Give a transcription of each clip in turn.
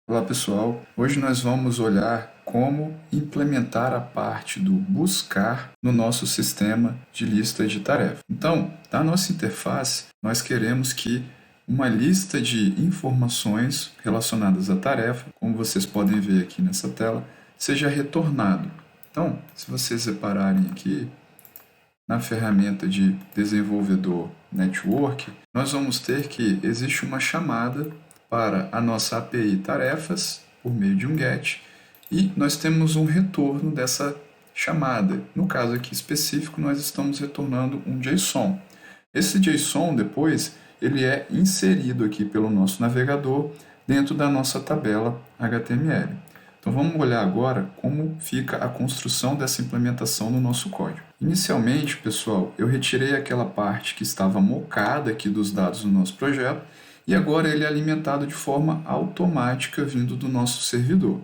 Olá pessoal, hoje nós vamos olhar como implementar a parte do buscar no nosso sistema de lista de tarefas. Então, na nossa interface, nós queremos que uma lista de informações relacionadas à tarefa, como vocês podem ver aqui nessa tela, seja retornado. Então, se vocês repararem aqui, na ferramenta de desenvolvedor Network, nós vamos ter que existe uma chamada para a nossa API tarefas por meio de um GET e nós temos um retorno dessa chamada. No caso aqui específico, nós estamos retornando um JSON. Esse JSON depois ele é inserido aqui pelo nosso navegador dentro da nossa tabela HTML. Então vamos olhar agora como fica a construção dessa implementação no nosso código. Inicialmente, pessoal, eu retirei aquela parte que estava mocada aqui dos dados do nosso projeto e agora ele é alimentado de forma automática vindo do nosso servidor.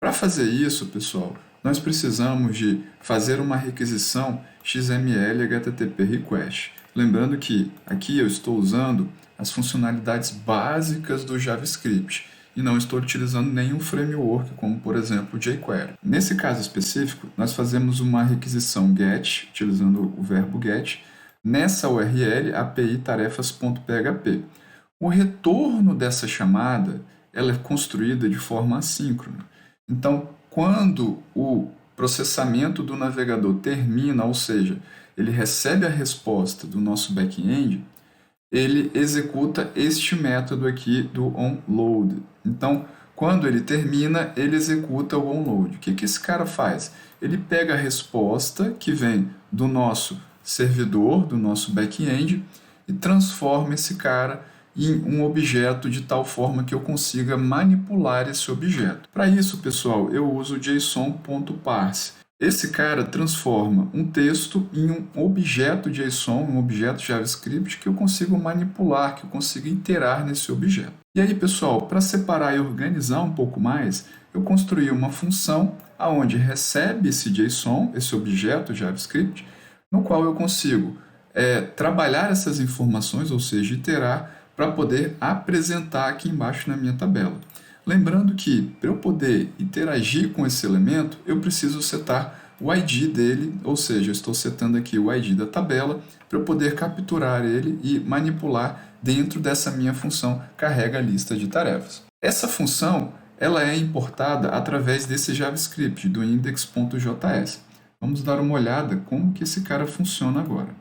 Para fazer isso, pessoal, nós precisamos de fazer uma requisição XML HTTP request. Lembrando que aqui eu estou usando as funcionalidades básicas do JavaScript e não estou utilizando nenhum framework, como por exemplo o jQuery. Nesse caso específico, nós fazemos uma requisição GET, utilizando o verbo GET, nessa URL api tarefas.php. O retorno dessa chamada ela é construída de forma assíncrona. Então, quando o processamento do navegador termina, ou seja, ele recebe a resposta do nosso back-end, ele executa este método aqui do onload. Então, quando ele termina, ele executa o onload. O que esse cara faz? Ele pega a resposta que vem do nosso servidor, do nosso back-end, e transforma esse cara em um objeto de tal forma que eu consiga manipular esse objeto. Para isso, pessoal, eu uso o json.parse. Esse cara transforma um texto em um objeto JSON, um objeto JavaScript que eu consigo manipular, que eu consigo iterar nesse objeto. E aí, pessoal, para separar e organizar um pouco mais, eu construí uma função onde recebe esse JSON, esse objeto JavaScript, no qual eu consigo trabalhar essas informações, ou seja, iterar, para poder apresentar aqui embaixo na minha tabela. Lembrando que, para eu poder interagir com esse elemento, eu preciso setar o ID dele, ou seja, eu estou setando aqui o ID da tabela para eu poder capturar ele e manipular dentro dessa minha função carrega lista de tarefas. Essa função ela é importada através desse JavaScript, do index.js. Vamos dar uma olhada como que esse cara funciona agora.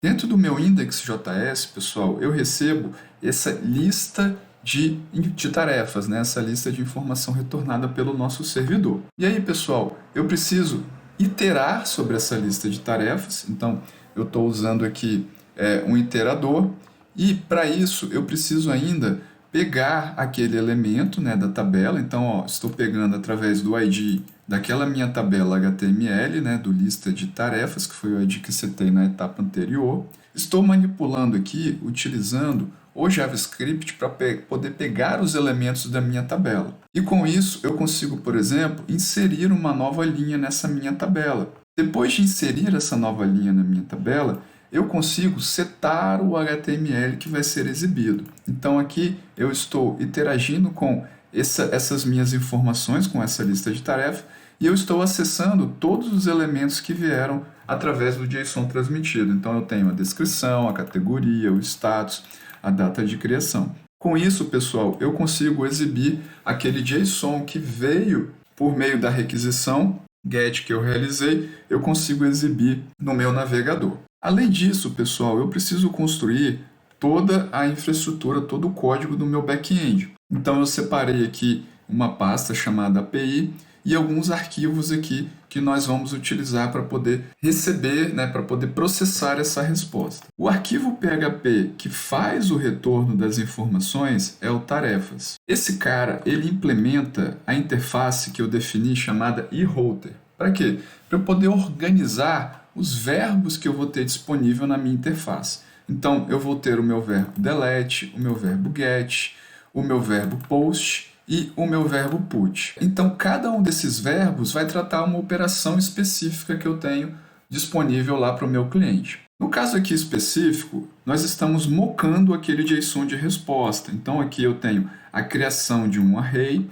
Dentro do meu index.js, pessoal, eu recebo essa lista de tarefas, né? Essa lista de informação retornada pelo nosso servidor. E aí, pessoal, eu preciso iterar sobre essa lista de tarefas. Então, eu estou usando aqui um iterador e, para isso, eu preciso ainda pegar aquele elemento, né, da tabela. Então, ó, estou pegando através do ID daquela minha tabela HTML, né, do lista de tarefas, que foi o ID que setei na etapa anterior. Estou manipulando aqui, utilizando o JavaScript para poder pegar os elementos da minha tabela. E com isso, eu consigo, por exemplo, inserir uma nova linha nessa minha tabela. Depois de inserir essa nova linha na minha tabela, eu consigo setar o HTML que vai ser exibido. Então aqui eu estou interagindo com essas minhas informações, com essa lista de tarefas, e eu estou acessando todos os elementos que vieram através do JSON transmitido. Então eu tenho a descrição, a categoria, o status, a data de criação. Com isso, pessoal, eu consigo exibir aquele JSON que veio por meio da requisição GET que eu realizei, eu consigo exibir no meu navegador. Além disso, pessoal, eu preciso construir toda a infraestrutura, todo o código do meu back-end. Então eu separei aqui uma pasta chamada API e alguns arquivos aqui que nós vamos utilizar para poder receber, né, para poder processar essa resposta. O arquivo PHP que faz o retorno das informações é o tarefas. Esse cara, ele implementa a interface que eu defini chamada eRouter. Para quê? Para eu poder organizar os verbos que eu vou ter disponível na minha interface. Então, eu vou ter o meu verbo delete, o meu verbo get, o meu verbo post e o meu verbo put. Então, cada um desses verbos vai tratar uma operação específica que eu tenho disponível lá para o meu cliente. No caso aqui específico, nós estamos mocando aquele JSON de resposta. Então aqui eu tenho a criação de um array,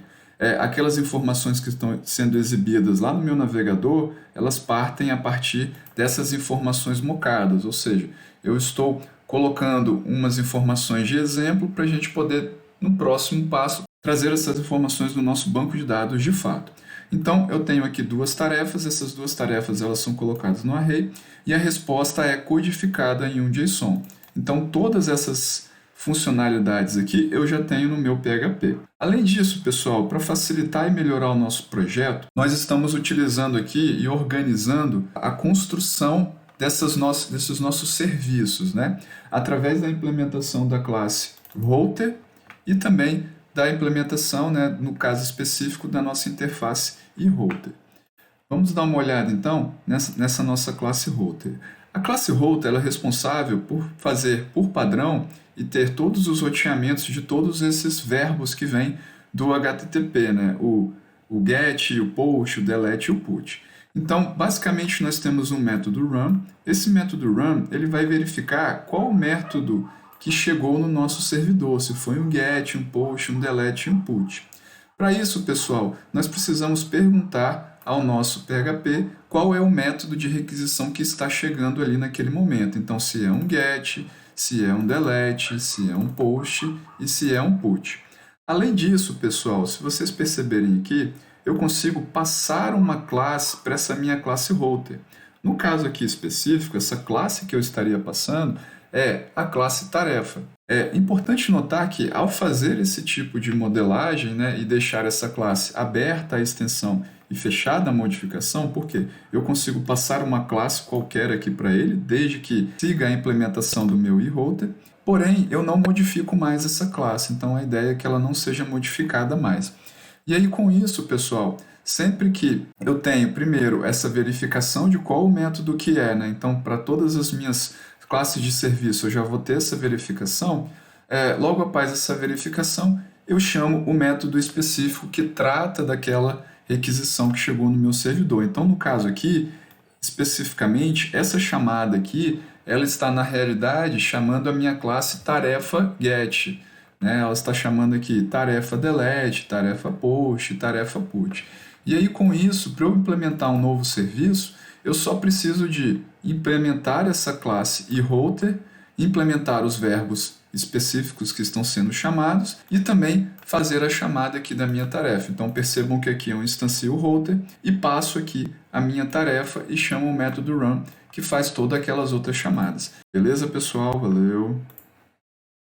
aquelas informações que estão sendo exibidas lá no meu navegador, elas partem a partir dessas informações mocadas, ou seja, eu estou colocando umas informações de exemplo para a gente poder, no próximo passo, trazer essas informações no nosso banco de dados de fato. Então, eu tenho aqui duas tarefas, essas duas tarefas elas são colocadas no array e a resposta é codificada em um JSON. Então, todas essas funcionalidades aqui eu já tenho no meu PHP. Além disso, pessoal, para facilitar e melhorar o nosso projeto, nós estamos utilizando aqui e organizando a construção desses nossos serviços, né? Através da implementação da classe Router e também da implementação, né, no caso específico, da nossa interface e router. Vamos dar uma olhada, então, nessa nossa classe router. A classe router ela é responsável por fazer, por padrão, e ter todos os roteamentos de todos esses verbos que vêm do HTTP, né? O GET, o POST, o DELETE e o PUT. Então, basicamente, nós temos um método run. Esse método run ele vai verificar qual o método que chegou no nosso servidor, se foi um GET, um POST, um DELETE e um PUT. Para isso, pessoal, nós precisamos perguntar ao nosso PHP qual é o método de requisição que está chegando ali naquele momento. Então, se é um GET, se é um DELETE, se é um POST e se é um PUT. Além disso, pessoal, se vocês perceberem aqui, eu consigo passar uma classe para essa minha classe router. No caso aqui específico, essa classe que eu estaria passando é a classe tarefa. É importante notar que ao fazer esse tipo de modelagem, né, e deixar essa classe aberta à extensão e fechada à modificação, porque eu consigo passar uma classe qualquer aqui para ele, desde que siga a implementação do meu e-router, porém eu não modifico mais essa classe, então a ideia é que ela não seja modificada mais. E aí com isso, pessoal, sempre que eu tenho primeiro essa verificação de qual o método que é, né? Então para todas as minhas classes de serviço eu já vou ter essa verificação, logo após essa verificação eu chamo o método específico que trata daquela requisição que chegou no meu servidor. Então no caso aqui, especificamente, essa chamada aqui, ela está na realidade chamando a minha classe tarefa get, né? Ela está chamando aqui tarefa delete, tarefa post, tarefa put. E aí com isso, para eu implementar um novo serviço, eu só preciso de implementar essa classe e-router, implementar os verbos específicos que estão sendo chamados e também fazer a chamada aqui da minha tarefa. Então percebam que aqui eu instancio o router e passo aqui a minha tarefa e chamo o método run que faz todas aquelas outras chamadas. Beleza, pessoal? Valeu!